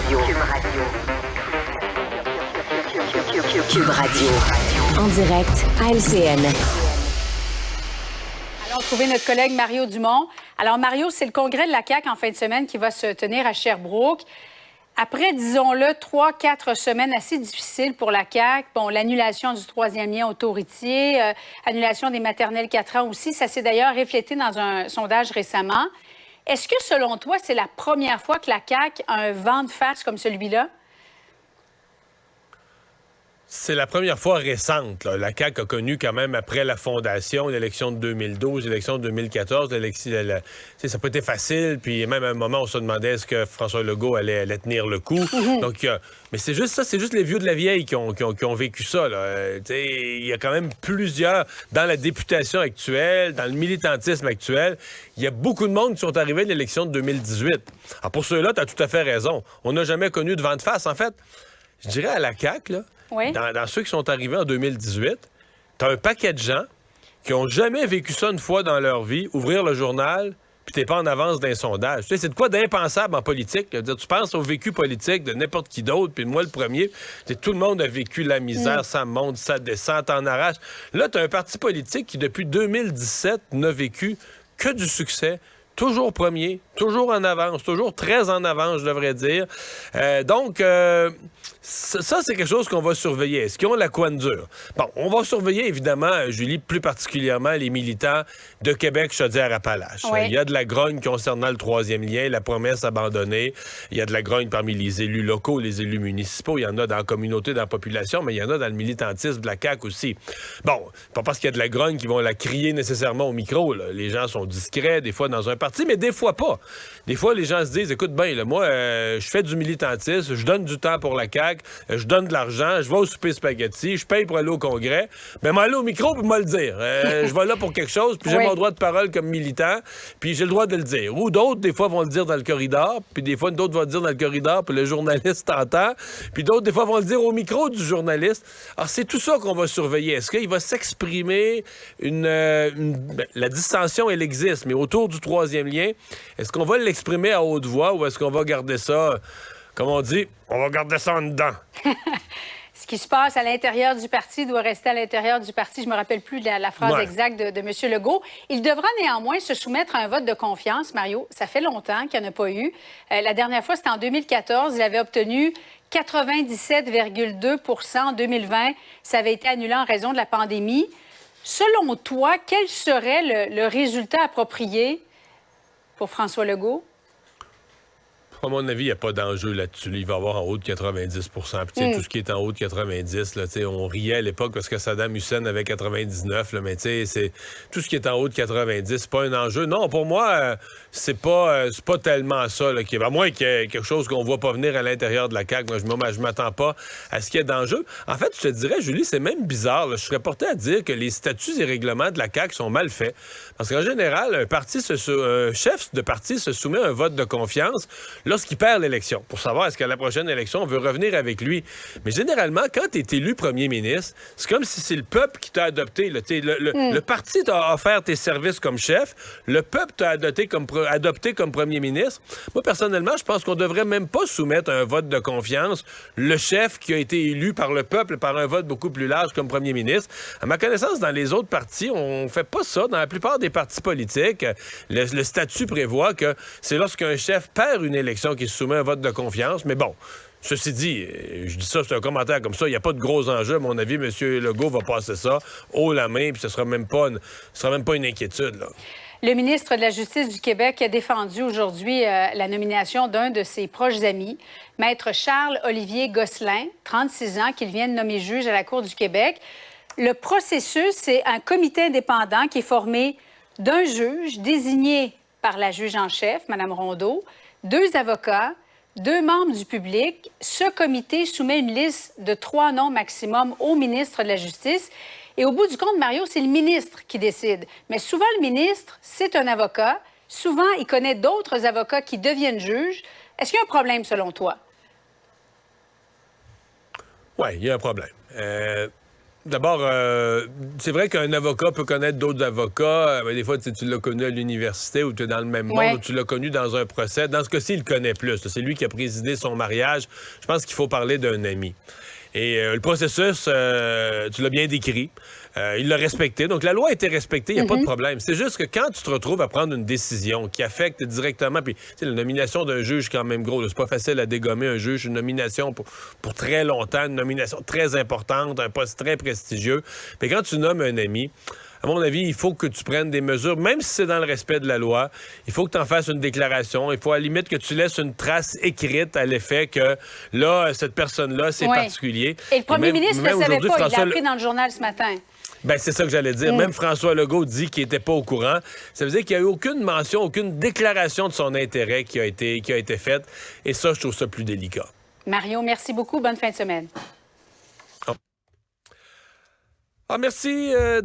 Radio. Cube Radio. En direct à LCN. Allons trouver notre collègue Mario Dumont. Alors, Mario, c'est le congrès de la CAQ en fin de semaine qui va se tenir à Sherbrooke. Après, disons-le, 3-4 semaines assez difficiles pour la CAQ. Bon, l'annulation du troisième lien autoritier, annulation des maternelles 4 ans aussi. Ça s'est d'ailleurs reflété dans un sondage récemment. Est-ce que, selon toi, c'est la première fois que la CAQ a un vent de face comme celui-là? C'est la première fois récente. Là. La CAQ a connu quand même, après la fondation, l'élection de 2012, l'élection de 2014, ça n'a pas été facile. Puis même à un moment, on se demandait est-ce que François Legault allait tenir le coup. Donc, mais c'est juste ça, c'est juste les vieux de la vieille qui ont vécu ça. Il y a quand même plusieurs, dans la députation actuelle, dans le militantisme actuel, il y a beaucoup de monde qui sont arrivés à l'élection de 2018. Alors pour ceux-là, tu as tout à fait raison. On n'a jamais connu de vent de face. En fait, je dirais à la CAQ, là, oui. Dans ceux qui sont arrivés en 2018, t'as un paquet de gens qui ont jamais vécu ça une fois dans leur vie, ouvrir le journal, puis t'es pas en avance d'un sondage. Tu sais, c'est de quoi d'impensable en politique. Tu penses au vécu politique de n'importe qui d'autre, puis moi le premier. Tout le monde a vécu la misère, ça monte, ça descend, t'en arrache. Là, t'as un parti politique qui, depuis 2017, n'a vécu que du succès. Toujours premier, toujours en avance, toujours très en avance, je devrais dire. Donc, ça, c'est quelque chose qu'on va surveiller. Est-ce qu'ils ont la couenne dure? Bon, on va surveiller, évidemment, Julie, plus particulièrement les militants de Québec-Chaudière-Appalaches. Oui. Il y a de la grogne concernant le troisième lien, la promesse abandonnée. Il y a de la grogne parmi les élus locaux, les élus municipaux. Il y en a dans la communauté, dans la population, mais il y en a dans le militantisme de la CAQ aussi. Bon, pas parce qu'il y a de la grogne qu'ils vont la crier nécessairement au micro. Là. Les gens sont discrets, des fois, dans un parti, mais des fois pas. Des fois, les gens se disent, écoute, ben, là, moi, je fais du militantisme, je donne du temps pour la CAQ, je donne de l'argent, je vais au souper spaghetti, je paye pour aller au congrès. Ben, m'aller au micro pour me le dire. Je vais là pour quelque chose, puis j'ai mon droit de parole comme militant, puis j'ai le droit de le dire. Ou d'autres, des fois, vont le dire dans le corridor, puis des fois, d'autres vont le dire dans le corridor, puis le journaliste entend, puis d'autres, des fois, vont le dire au micro du journaliste. Alors, c'est tout ça qu'on va surveiller. Est-ce qu'il va s'exprimer la dissension, elle existe, mais autour du troisième lien, est-ce qu'on va l'exprimer à haute voix ou est-ce qu'on va garder ça, comme on dit, on va garder ça en dedans? Ce qui se passe à l'intérieur du parti doit rester à l'intérieur du parti. Je me rappelle plus de la phrase exacte de M. Legault. Il devra néanmoins se soumettre à un vote de confiance, Mario. Ça fait longtemps qu'il n'y en a pas eu. La dernière fois, c'était en 2014. Il avait obtenu 97,2 % en 2020. Ça avait été annulé en raison de la pandémie. Selon toi, quel serait le résultat approprié pour François Legault? À mon avis, il n'y a pas d'enjeu là-dessus. Il va y avoir en haut de 90 Puis tout ce qui est en haut de 90 là, on riait à l'époque parce que Saddam Hussein avait 99 là, mais c'est tout ce qui est en haut de 90, c'est pas un enjeu. Non, pour moi, c'est pas tellement ça. Là, à moins qu'il y ait quelque chose qu'on voit pas venir à l'intérieur de la CAQ. Moi, je m'attends pas à ce qu'il y ait d'enjeu. En fait, je te dirais, Julie, c'est même bizarre. Là. Je serais porté à dire que les statuts et règlements de la CAQ sont mal faits. Parce qu'en général, un chef de parti se soumet à un vote de confiance lorsqu'il perd l'élection, pour savoir est-ce qu'à la prochaine élection, on veut revenir avec lui. Mais généralement, quand tu es élu premier ministre, c'est comme si c'est le peuple qui t'a adopté. Là. Le parti t'a offert tes services comme chef, le peuple t'a adopté comme premier ministre. Moi, personnellement, je pense qu'on devrait même pas soumettre à un vote de confiance le chef qui a été élu par le peuple par un vote beaucoup plus large comme premier ministre. À ma connaissance, dans les autres partis, on fait pas ça. Dans la plupart des partis politiques, le statut prévoit que c'est lorsqu'un chef perd une élection qui se soumet à un vote de confiance. Mais bon, ceci dit, je dis ça, c'est un commentaire comme ça, il n'y a pas de gros enjeux. À mon avis, M. Legault va passer ça haut la main, puis ce sera même pas une inquiétude, là. Le ministre de la Justice du Québec a défendu aujourd'hui la nomination d'un de ses proches amis, Maître Charles-Olivier Gosselin, 36 ans, qu'il vient de nommer juge à la Cour du Québec. Le processus, c'est un comité indépendant qui est formé d'un juge désigné par la juge en chef, Mme Rondeau, 2 avocats, 2 membres du public. Ce comité soumet une liste de 3 noms maximum au ministre de la Justice. Et au bout du compte, Mario, c'est le ministre qui décide. Mais souvent, le ministre, c'est un avocat. Souvent, il connaît d'autres avocats qui deviennent juges. Est-ce qu'il y a un problème, selon toi? Oui, il y a un problème. D'abord, c'est vrai qu'un avocat peut connaître d'autres avocats. Mais des fois, tu l'as connu à l'université ou tu es dans le même monde, ou tu l'as connu dans un procès. Dans ce cas-ci, il le connaît plus. C'est lui qui a présidé son mariage. Je pense qu'il faut parler d'un ami. Et le processus, tu l'as bien décrit. Il l'a respecté. Donc, la loi a été respectée. Il n'y a pas de problème. C'est juste que quand tu te retrouves à prendre une décision qui affecte directement, puis la nomination d'un juge, quand même gros, c'est pas facile à dégommer un juge. Une nomination pour très longtemps, une nomination très importante, un poste très prestigieux. Puis quand tu nommes un ami, à mon avis, il faut que tu prennes des mesures, même si c'est dans le respect de la loi. Il faut que tu en fasses une déclaration. Il faut à la limite que tu laisses une trace écrite à l'effet que, là, cette personne-là, c'est particulier. Et le premier ministre ne le savait pas. Il l'a appris dans le journal ce matin. Ben, c'est ça que j'allais dire. Même François Legault dit qu'il n'était pas au courant. Ça veut dire qu'il n'y a eu aucune mention, aucune déclaration de son intérêt qui a été faite. Et ça, je trouve ça plus délicat. Mario, merci beaucoup. Bonne fin de semaine. Merci d'avoir